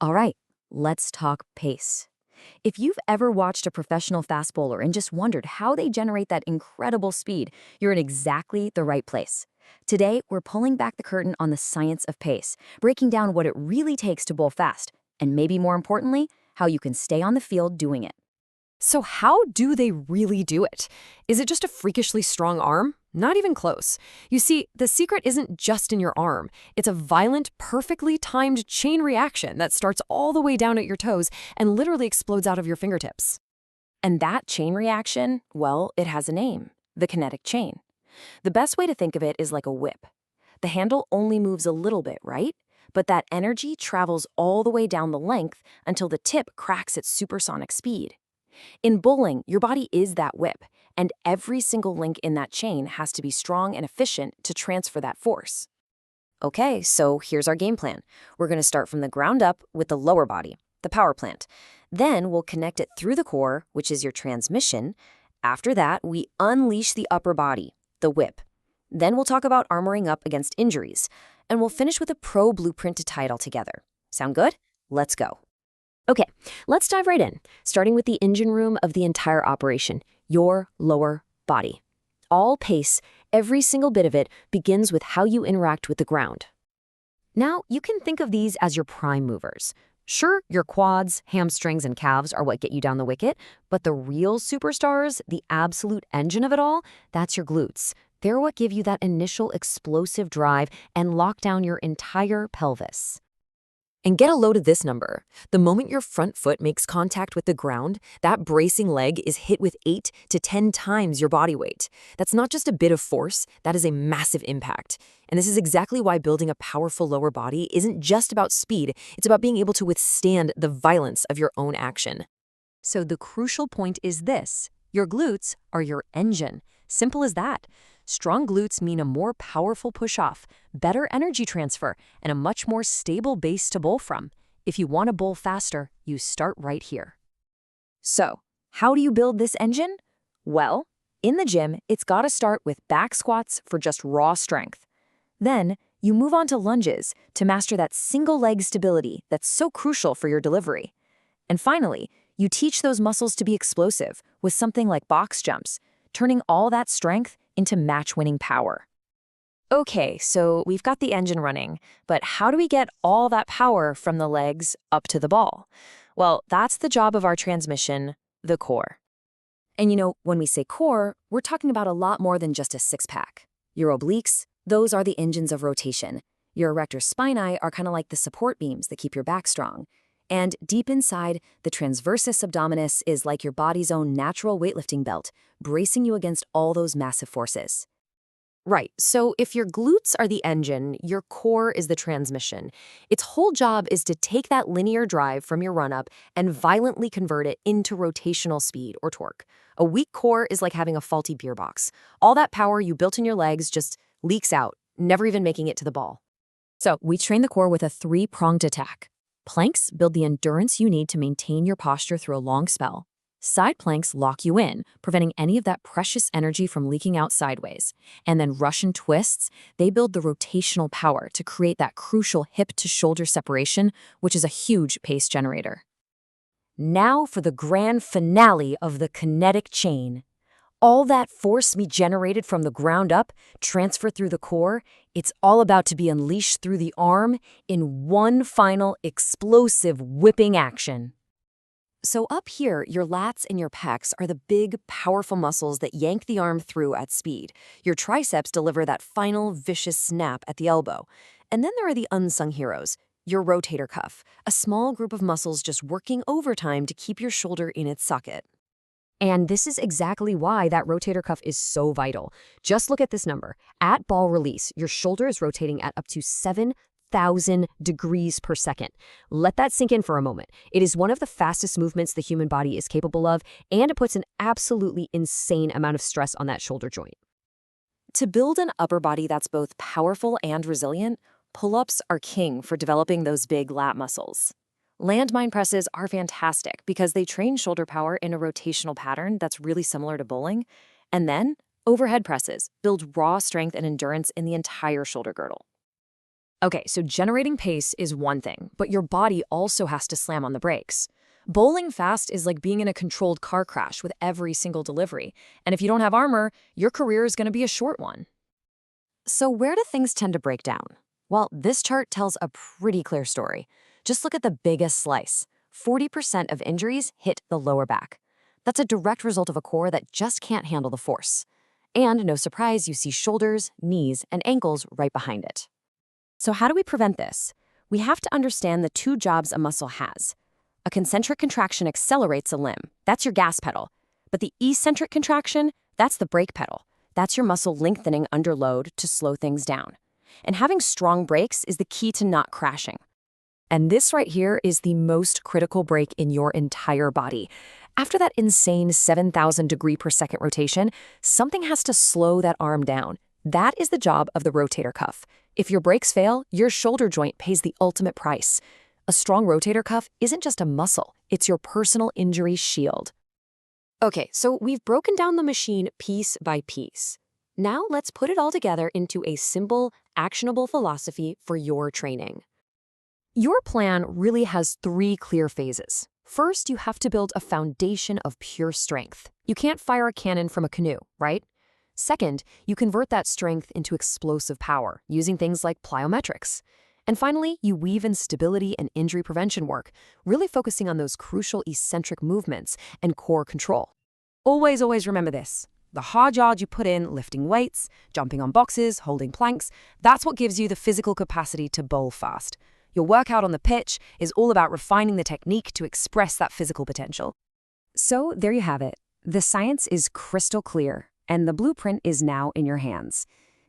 All right, let's talk pace. If you've ever watched a professional fast bowler and just wondered how they generate that incredible speed, you're in exactly the right place. Today, we're pulling back the curtain on the science of pace, breaking down what it really takes to bowl fast, and maybe more importantly, how you can stay on the field doing it. So how do they really do it? Is it just a freakishly strong arm? Not even close. You see, the secret isn't just in your arm. It's a violent, perfectly timed chain reaction that starts all the way down at your toes and literally explodes out of your fingertips. And that chain reaction, well, it has a name, the kinetic chain. The best way to think of it is like a whip. The handle only moves a little bit, right? But that energy travels all the way down the length until the tip cracks at supersonic speed. In bowling, your body is that whip, and every single link in that chain has to be strong and efficient to transfer that force. Okay, so here's our game plan. We're going to start from the ground up with the lower body, the power plant. Then we'll connect it through the core, which is your transmission. After that, we unleash the upper body, the whip. Then we'll talk about armoring up against injuries, and we'll finish with a pro blueprint to tie it all together. Sound good? Let's go. Okay, let's dive right in, starting with the engine room of the entire operation, your lower body. All pace, every single bit of it, begins with how you interact with the ground. Now, you can think of these as your prime movers. Sure, your quads, hamstrings, and calves are what get you down the wicket, but the real superstars, the absolute engine of it all, that's your glutes. They're what give you that initial explosive drive and lock down your entire pelvis. And get a load of this number. The moment your front foot makes contact with the ground, that bracing leg is hit with 8 to 10 times your body weight. That's not just a bit of force, that is a massive impact. And this is exactly why building a powerful lower body isn't just about speed, it's about being able to withstand the violence of your own action. So the crucial point is this: your glutes are your engine. Simple as that. Strong glutes mean a more powerful push-off, better energy transfer, and a much more stable base to bowl from. If you want to bowl faster, you start right here. So, how do you build this engine? Well, in the gym, it's got to start with back squats for just raw strength. Then, you move on to lunges to master that single leg stability that's so crucial for your delivery. And finally, you teach those muscles to be explosive with something like box jumps, turning all that strength into match-winning power. Okay, so we've got the engine running, but how do we get all that power from the legs up to the ball? Well, that's the job of our transmission, the core. And when we say core, we're talking about a lot more than just a six-pack. Your obliques, those are the engines of rotation. Your erector spinae are kind of like the support beams that keep your back strong. And deep inside, the transversus abdominis is like your body's own natural weightlifting belt, bracing you against all those massive forces. Right, so if your glutes are the engine, your core is the transmission. Its whole job is to take that linear drive from your run-up and violently convert it into rotational speed or torque. A weak core is like having a faulty beer box. All that power you built in your legs just leaks out, never even making it to the ball. So we train the core with a three-pronged attack. Planks build the endurance you need to maintain your posture through a long spell. Side planks lock you in, preventing any of that precious energy from leaking out sideways. And then Russian twists, they build the rotational power to create that crucial hip-to-shoulder separation, which is a huge pace generator. Now for the grand finale of the kinetic chain. All that force we generated from the ground up, transfer through the core, it's all about to be unleashed through the arm in one final explosive whipping action. So up here, your lats and your pecs are the big, powerful muscles that yank the arm through at speed. Your triceps deliver that final, vicious snap at the elbow. And then there are the unsung heroes, your rotator cuff, a small group of muscles just working overtime to keep your shoulder in its socket. And this is exactly why that rotator cuff is so vital. Just look at this number. At ball release, your shoulder is rotating at up to 7,000 degrees per second. Let that sink in for a moment. It is one of the fastest movements the human body is capable of, and it puts an absolutely insane amount of stress on that shoulder joint. To build an upper body that's both powerful and resilient, pull-ups are king for developing those big lat muscles. Landmine presses are fantastic because they train shoulder power in a rotational pattern that's really similar to bowling. And then, overhead presses build raw strength and endurance in the entire shoulder girdle. Okay, so generating pace is one thing, but your body also has to slam on the brakes. Bowling fast is like being in a controlled car crash with every single delivery. And if you don't have armor, your career is going to be a short one. So where do things tend to break down? Well, this chart tells a pretty clear story. Just look at the biggest slice. 40% of injuries hit the lower back. That's a direct result of a core that just can't handle the force. And no surprise, you see shoulders, knees, and ankles right behind it. So how do we prevent this? We have to understand the two jobs a muscle has. A concentric contraction accelerates a limb. That's your gas pedal. But the eccentric contraction, that's the brake pedal. That's your muscle lengthening under load to slow things down. And having strong brakes is the key to not crashing. And this right here is the most critical brake in your entire body. After that insane 7,000 degree per second rotation, something has to slow that arm down. That is the job of the rotator cuff. If your brakes fail, your shoulder joint pays the ultimate price. A strong rotator cuff isn't just a muscle, it's your personal injury shield. Okay, so we've broken down the machine piece by piece. Now let's put it all together into a simple, actionable philosophy for your training. Your plan really has 3 clear phases. First, you have to build a foundation of pure strength. You can't fire a cannon from a canoe, right? Second, you convert that strength into explosive power using things like plyometrics. And finally, you weave in stability and injury prevention work, really focusing on those crucial eccentric movements and core control. Always, always remember this. The hard yard you put in lifting weights, jumping on boxes, holding planks, that's what gives you the physical capacity to bowl fast. Your workout on the pitch is all about refining the technique to express that physical potential. So there you have it. The science is crystal clear, and the blueprint is now in your hands.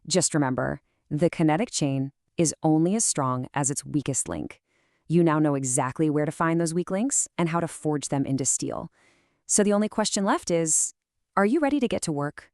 Just remember, the kinetic chain is only as strong as its weakest link. You now know exactly where to find those weak links and how to forge them into steel. So the only question left is, are you ready to get to work?